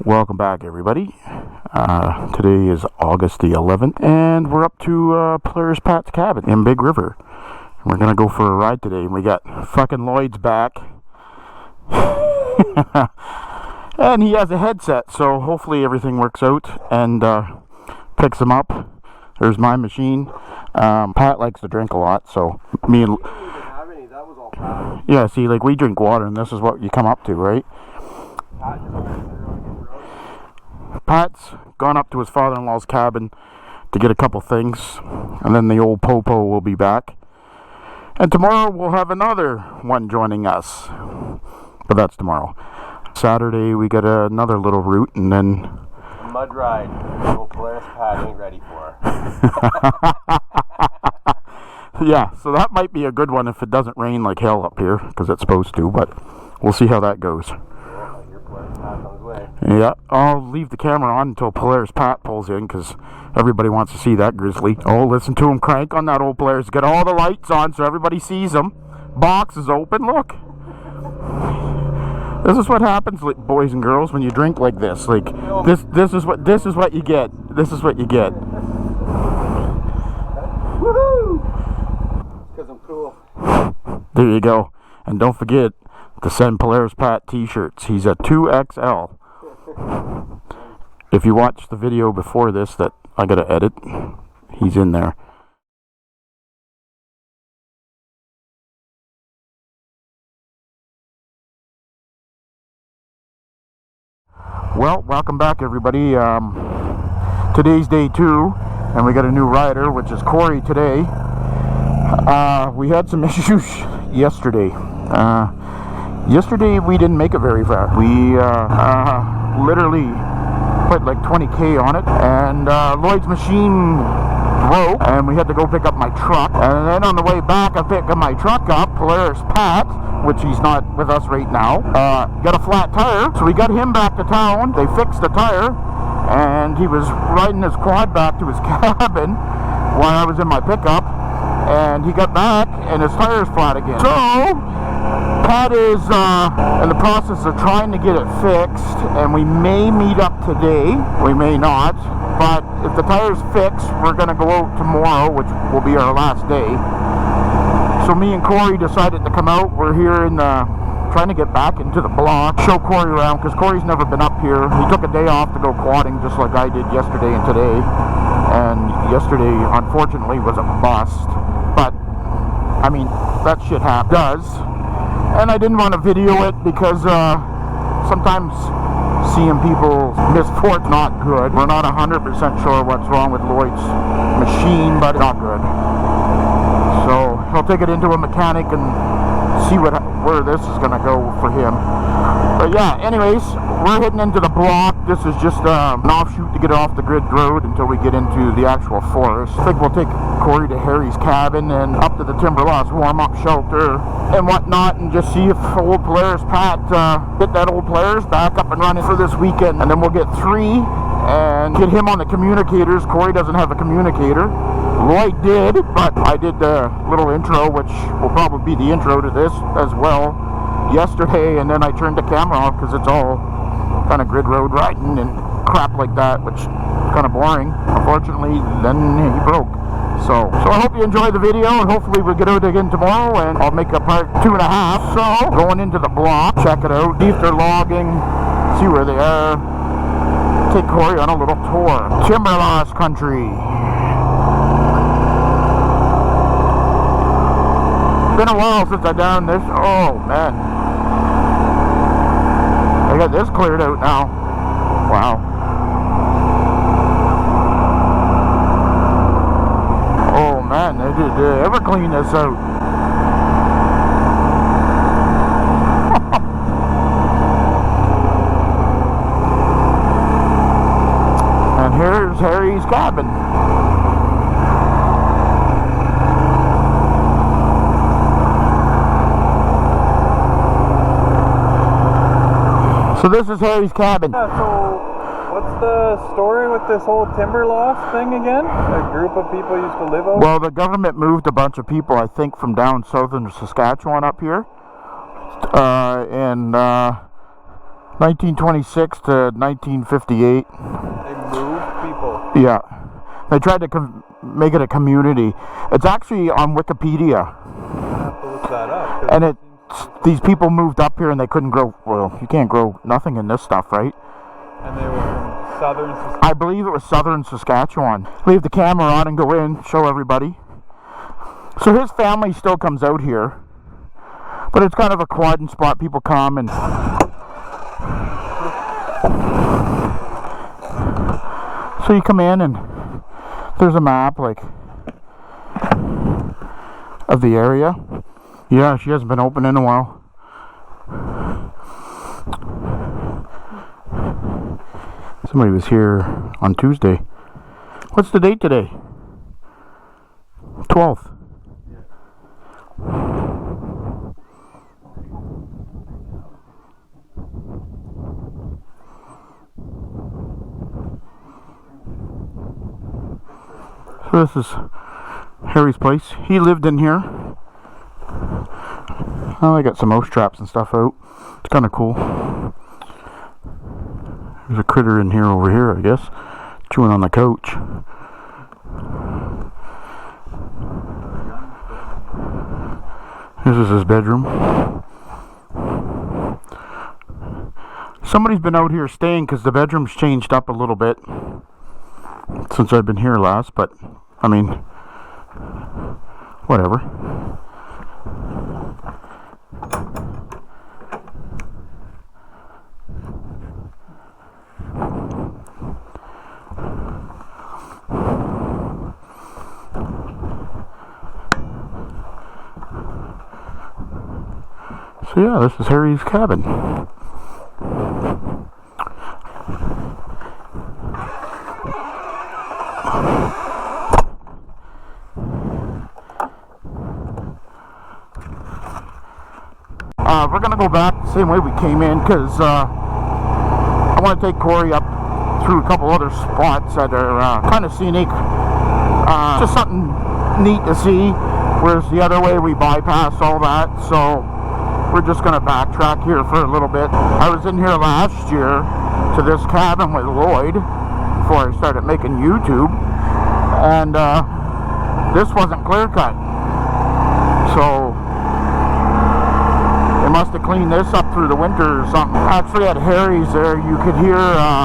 Welcome back, everybody. Today is August the 11th, and we're up to Polaris Pat's cabin in Big River. We're gonna go for a ride today, and we got fucking Lloyd's back. And he has a headset, so hopefully everything works out and picks him up. There's my machine. Pat likes to drink a lot, so me and... That was all Pat. Yeah, see, like, we drink water, and this is what you come up to, right? Pat's gone up to his father-in-law's cabin to get a couple things, and then the old Popo will be back. And tomorrow we'll have another one joining us, but that's tomorrow. Saturday we got another little route, and then... A mud ride. Old Polaris Pat ain't ready for. Yeah, so that might be a good one if it doesn't rain like hell up here, because it's supposed to, but we'll see how that goes. Your Polaris Pat on his way. Yeah, I'll leave the camera on until Polaris Pat pulls in, because everybody wants to see that grizzly. Oh, listen to him crank on that old Polaris. Got all the lights on so everybody sees him. Box is open, look. This is what happens, like, boys and girls, when you drink like this. Like, this is what you get. This is what you get. Woohoo! Because I'm cool. There you go. And don't forget to send Polaris Pat t-shirts. He's a 2XL. If you watched the video before this that I gotta edit, he's in there. Well, welcome back, everybody. Today's day 2, and we got a new rider, which is Cory today. We had some issues yesterday. Yesterday we didn't make it very far. We literally put like 20K on it, and Lloyd's machine broke, and we had to go pick up my truck. And then on the way back, I picked my truck up, Polaris Pat, which he's not with us right now, got a flat tire, so we got him back to town. They fixed the tire, and he was riding his quad back to his cabin while I was in my pickup, and he got back, and his tire's flat again. So Pat is in the process of trying to get it fixed, and we may meet up today, we may not, but if the tire's fixed, we're going to go out tomorrow, which will be our last day. So me and Cory decided to come out. We're here in trying to get back into the block, show Cory around, because Cory's never been up here. He took a day off to go quadding, just like I did yesterday and today. And yesterday, unfortunately, was a bust. But, I mean, that shit does. And I didn't want to video it because sometimes seeing people misfortune not good. We're not 100% sure what's wrong with Lloyd's machine, but not good. So he'll take it into a mechanic and see where this is going to go for him. But yeah, anyways, we're heading into the block. This is just an offshoot to get off the grid road until we get into the actual forest. I think we'll take Cory to Harry's cabin and up to the Timberlost warm-up shelter and whatnot, and just see if old Polaris Pat get that old Polaris back up and running for this weekend. And then we'll get 3 and get him on the communicators. Cory doesn't have a communicator. Lloyd did, but I did the little intro, which will probably be the intro to this as well, yesterday, and then I turned the camera off because it's all kind of grid road riding and crap like that, which is kind of boring. Unfortunately, then he broke. So I hope you enjoy the video, and hopefully we'll get out again tomorrow, and I'll make a part 2.5. So, going into the block, check it out, see if they're logging, see where they are, take Cory on a little tour. Timberlost country. Been a while since I done this. Oh man, I got this cleared out now. Wow. Oh man, they did ever clean this out. And here's Harry's cabin. So this is Harry's cabin. Yeah, so what's the story with this whole Timberlost thing again? A group of people used to live over? Well, the government moved a bunch of people, I think, from down southern Saskatchewan up here. And 1926 to 1958. They moved people. Yeah. They tried to make it a community. It's actually on Wikipedia. I have to look that up. And these people moved up here and they couldn't grow, well, you can't grow nothing in this stuff, right? And they were from southern Saskatchewan. I believe it was southern Saskatchewan. Leave the camera on and go in, show everybody. So his family still comes out here. But it's kind of a quiet spot. People come and... So you come in and there's a map, like, of the area. Yeah, she hasn't been open in a while. Somebody was here on Tuesday. What's the date today? 12th. So this is Harry's place. He lived in here. Oh, they got some mouse traps and stuff out. It's kind of cool. There's a critter in here over here, I guess, chewing on the couch. This is his bedroom. Somebody's been out here staying because the bedroom's changed up a little bit since I've been here last, but I mean, whatever. So yeah, this is Harry's cabin. We're gonna go back the same way we came in because I want to take Cory up through a couple other spots that are kind of scenic. Just something neat to see, whereas the other way we bypassed all that. So we're just gonna backtrack here for a little bit. I was in here last year to this cabin with Lloyd before I started making YouTube, and this wasn't clear cut. So they must have cleaned this up through the winter or something. Actually at Harry's there you could hear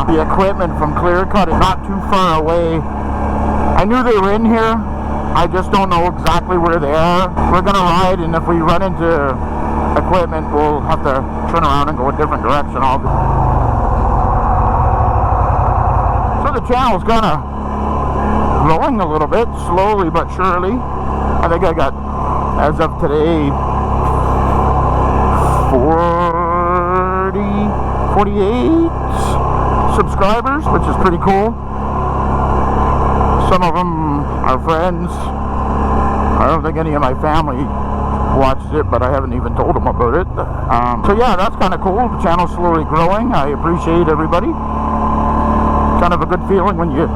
the equipment from clear cutting not too far away. I knew they were in here, I just don't know exactly where they are. We're gonna ride, and if we run into equipment we'll have to turn around and go a different direction. So the channel's kind of growing a little bit, slowly but surely. I think I got, as of today, 48 subscribers, which is pretty cool. Some of them are friends. I don't think any of my family watched it, but I haven't even told them about it. So yeah, that's kind of cool. The channel's slowly growing. I appreciate everybody. Kind of a good feeling when you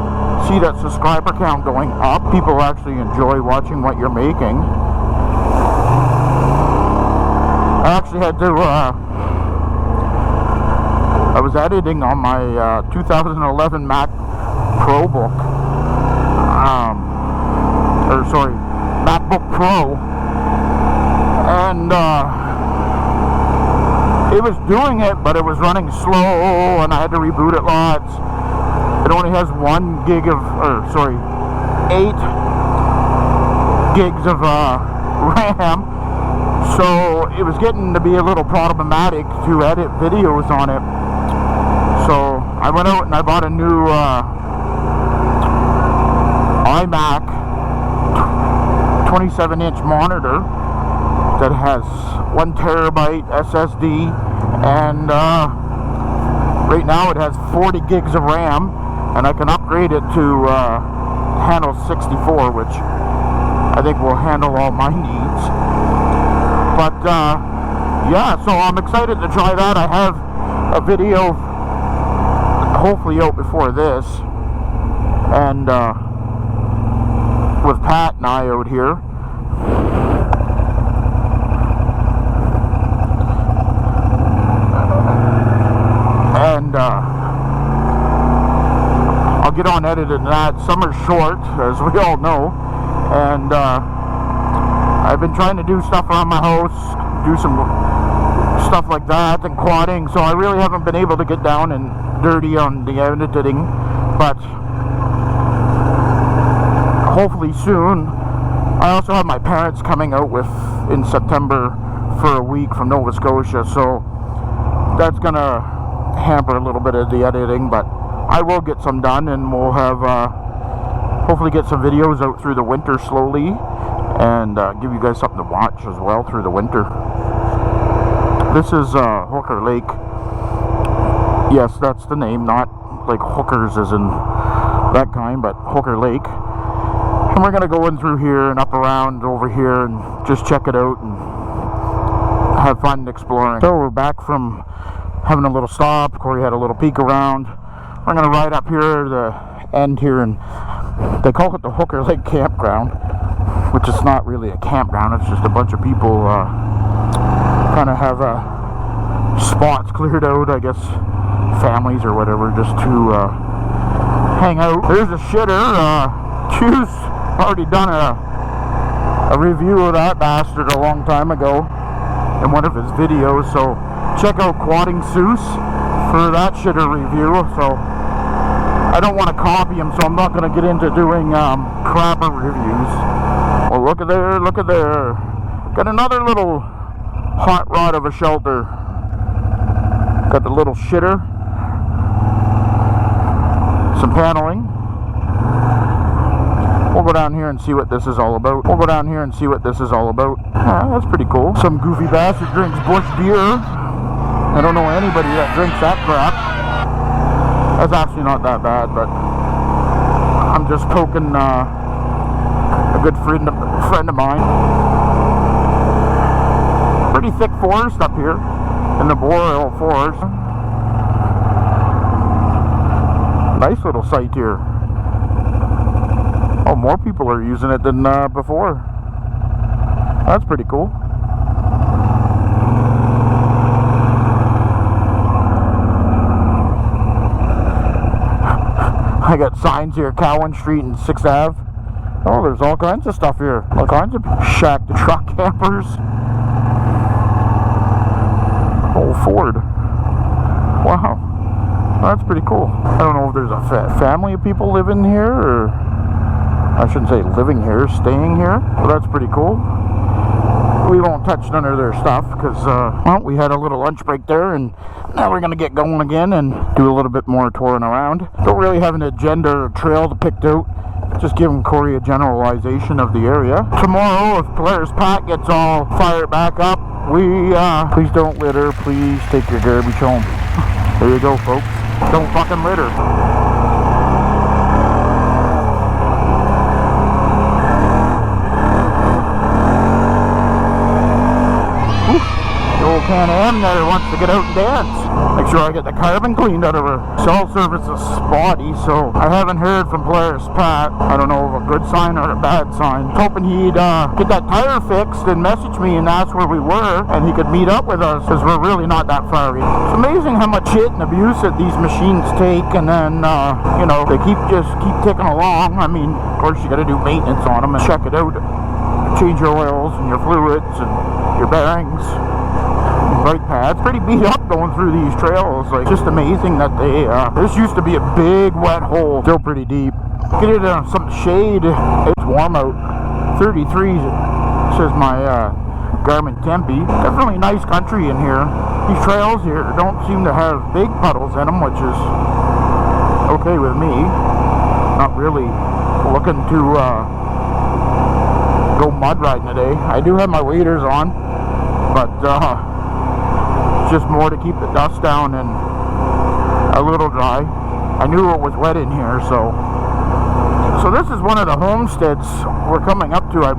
see that subscriber count going up. People actually enjoy watching what you're making. I actually had to, I was editing on my 2011 Mac ProBook, MacBook Pro, and it was doing it, but it was running slow, and I had to reboot it lots. It only has 8 gigs of RAM. So it was getting to be a little problematic to edit videos on it. So I went out and I bought a new iMac 27-inch monitor that has 1 terabyte SSD, and right now it has 40 gigs of RAM, and I can upgrade it to handle 64, which I think will handle all my needs. But yeah, so I'm excited to try that. I have a video hopefully out before this, and with Pat and I out here. get on editing that. Summer's short, as we all know, and I've been trying to do stuff around my house, do some stuff like that, and quadding, so I really haven't been able to get down and dirty on the editing, but hopefully soon. I also have my parents coming out in September for a week from Nova Scotia, so that's gonna hamper a little bit of the editing, but I will get some done, and we'll have hopefully get some videos out through the winter slowly, and give you guys something to watch as well through the winter. This is Hooker Lake. Yes, that's the name, not like hookers as in that kind, but Hooker Lake. And we're gonna go in through here and up around over here and just check it out and have fun exploring. So we're back from having a little stop. Cory had a little peek around. We're gonna ride up here, the end here, and they call it the Hooker Lake Campground, which is not really a campground. It's just a bunch of people kind of have spots cleared out, I guess, families or whatever, just to hang out. There's a shitter. Choose already done a review of that bastard a long time ago in one of his videos, so check out Quadding Seuss for that shitter review. So I don't want to copy him, so I'm not going to get into doing crapper reviews. Well, look at there, look at there. Got another little hot rod of a shelter. Got the little shitter, some paneling. We'll go down here and see what this is all about. We'll go down here and see what this is all about. Yeah, that's pretty cool. Some goofy bastard drinks bush beer. I don't know anybody that drinks that crap. That's actually not that bad, but I'm just poking a good friend of mine. Pretty thick forest up here in the boreal forest. Nice little site here. Oh, more people are using it than before. That's pretty cool. I got signs here, Cowan Street and 6th Ave. Oh, there's all kinds of stuff here. All kinds of shack to truck campers. Oh, Ford. Wow. That's pretty cool. I don't know if there's a family of people living here, or I shouldn't say living here, staying here. Well, that's pretty cool. We won't touch none of their stuff because, well, we had a little lunch break there, and now we're going to get going again and do a little bit more touring around. Don't really have an agenda or trail to pick out. Just giving Cory a generalization of the area. Tomorrow, if Polaris Pat gets all fired back up, we, please don't litter. Please take your garbage home. There you go, folks. Don't fucking litter. Can-Am there wants to get out and dance. Make sure I get the carbon cleaned out of her. Cell service is spotty, so I haven't heard from Polaris Pat. I don't know if a good sign or a bad sign. Hoping he'd get that tire fixed and message me and ask where we were, and he could meet up with us, because we're really not that far. It's amazing how much shit and abuse that these machines take, and then you know, they keep ticking along. I mean, of course you got to do maintenance on them and check it out, change your oils and your fluids and your bearings. Brake pads, pretty beat up going through these trails. Like, just amazing that they this used to be a big wet hole, still pretty deep. Get it in some shade. It's warm out. 33 says my Garmin Tempe. Definitely nice country in here. These trails here don't seem to have big puddles in them, which is okay with me. Not really looking to go mud riding today. I do have my waders on, but just more to keep the dust down and a little dry. I knew it was wet in here, so this is one of the homesteads we're coming up to. I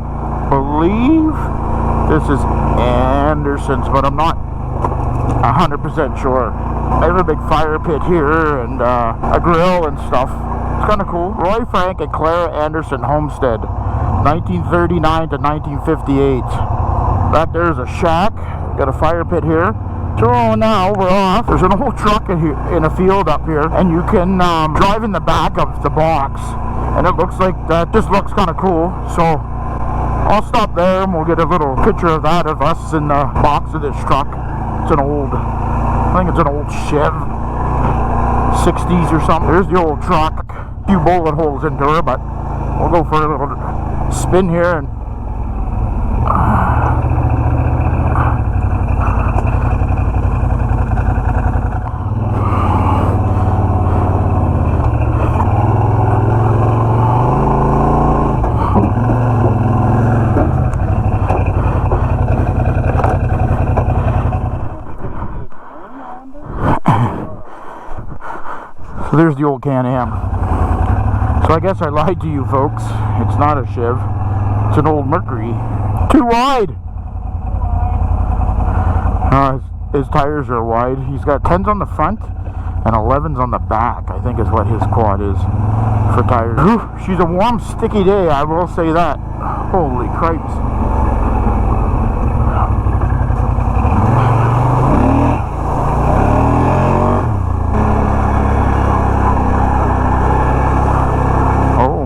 believe this is Anderson's, but I'm not 100% sure. I have a big fire pit here and a grill and stuff. It's kind of cool. Roy Frank and Clara Anderson Homestead, 1939 to 1958. That there's a shack. Got a fire pit here. So now we're off. There's an old truck in a field up here, and you can drive in the back of the box, and it looks like that just looks kind of cool. So I'll stop there and we'll get a little picture of that, of us in the box of this truck. It's an old, I think it's an old Chev 60s or something. There's the old truck. A few bullet holes into her, but we'll go for a little spin here and so there's the old Can-Am. So I guess I lied to you folks. It's not a Chev. It's an old Mercury. Too wide! His tires are wide. He's got 10s on the front and 11s on the back, I think is what his quad is for tires. Whew, she's a warm, sticky day, I will say that. Holy cripes.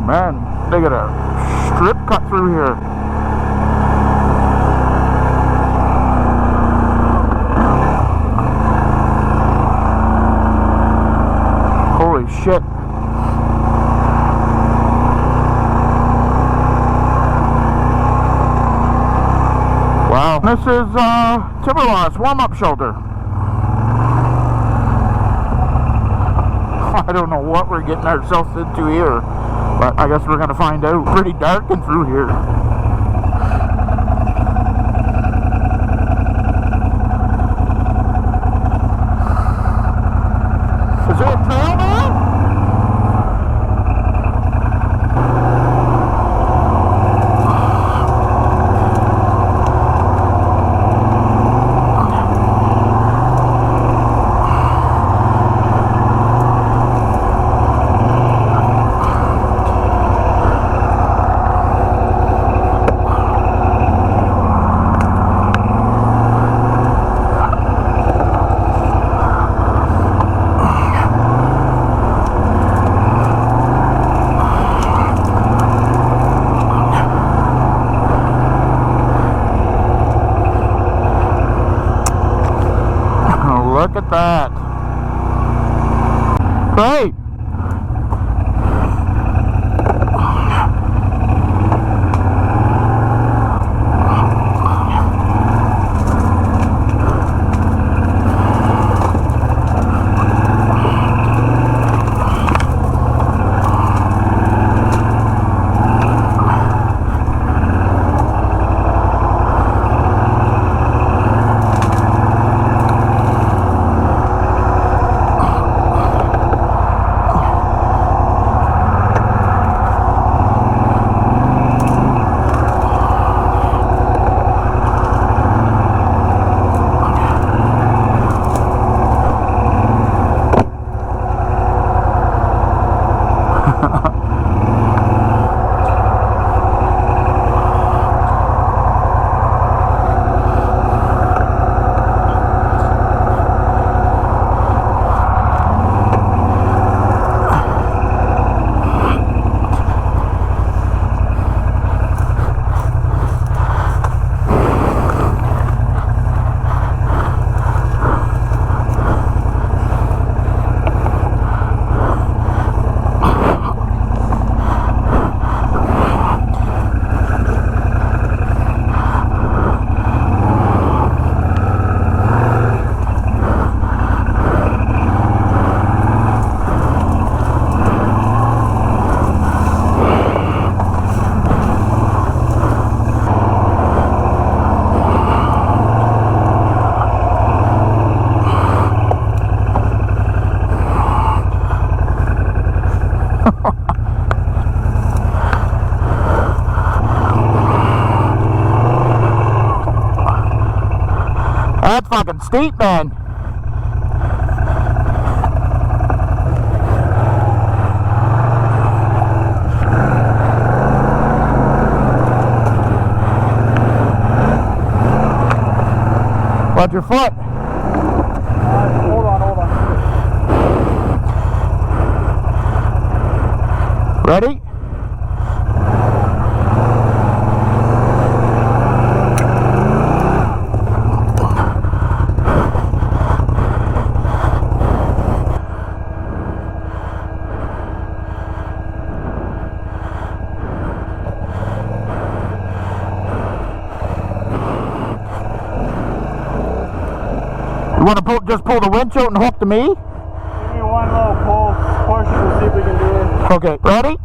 Man, they got a strip cut through here. Holy shit. Wow. This is Timberloss warm-up shelter. I don't know what we're getting ourselves into here, but I guess we're going to find out. Pretty dark and through here. Is there a trail there? Look at that. Great. That's fucking steep, man. Watch your foot. Ready? You want to just pull the winch out and hook to me? Give me one little push. We'll see if we can do it. Okay, ready?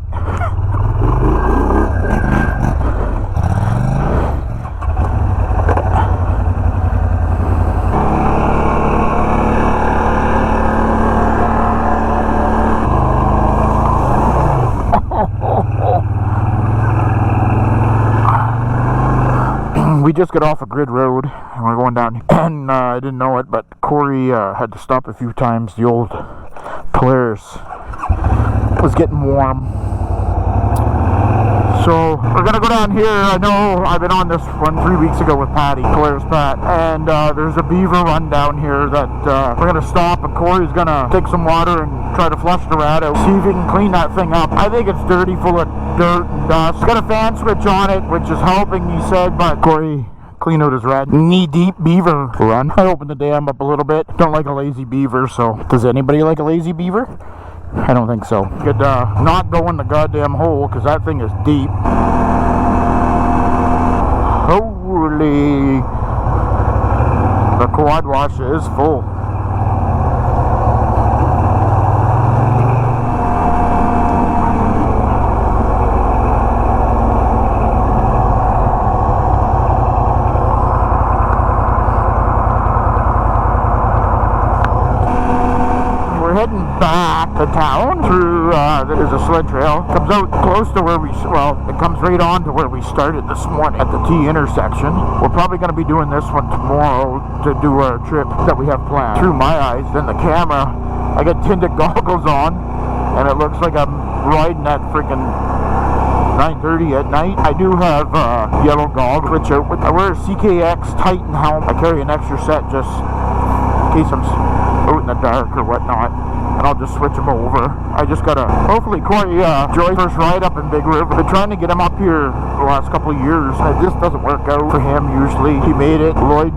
We just got off a grid road and we're going down, and I didn't know it, but Cory had to stop a few times. The old Polaris was getting warm, so we're gonna go down here. I know I've been on this one 3 weeks ago with Patty, Polaris Pat, and there's a Beaver run down here that we're gonna stop, and Cory's gonna take some water and try to flush the rat out, see if he can clean that thing up. I think it's dirty, full of dirt and dust. It's got a fan switch on it, which is helping, he said, but Cory clean out his rat knee-deep beaver run. I opened the dam up a little bit. Don't like a lazy beaver, so does anybody like a lazy beaver? I don't think so. Could not go in the goddamn hole, because that thing is deep. Holy, the quad wash is full. Heading back to town through there's a sled trail, comes out close to where it comes right on to where we started this morning at the T intersection. We're probably going to be doing this one tomorrow to do our trip that we have planned. Through my eyes, then the camera, I got tinted goggles on and it looks like I'm riding at freaking 9:30 at night. I do have yellow goggles, which I wear a CKX Titan helmet. I carry an extra set just in case I'm out in the dark or whatnot, and I'll just switch them over. I just gotta, hopefully Cory enjoy first ride up in Big River. I've been trying to get him up here the last couple of years, and it just doesn't work out for him usually. He made it. Lloyd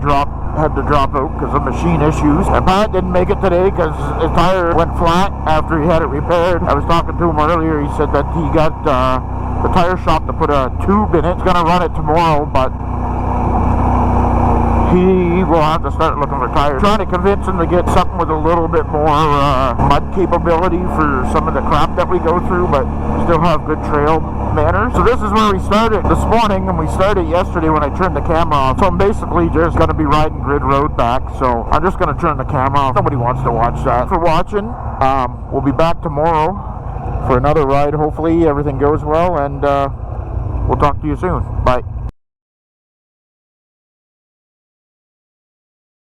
had to drop out because of machine issues, and Pat didn't make it today because his tire went flat after he had it repaired. I was talking to him earlier. He said that he got the tire shop to put a tube in it. He's gonna run it tomorrow, but he will have to start looking for tires. Trying to convince him to get something with a little bit more mud capability for some of the crap that we go through, but still have good trail manners. So this is where we started this morning, and we started yesterday when I turned the camera off. So I'm basically just going to be riding grid road back, so I'm just going to turn the camera off. Nobody wants to watch that. For watching, we'll be back tomorrow for another ride. Hopefully everything goes well, and we'll talk to you soon. Bye.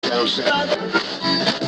Homestead.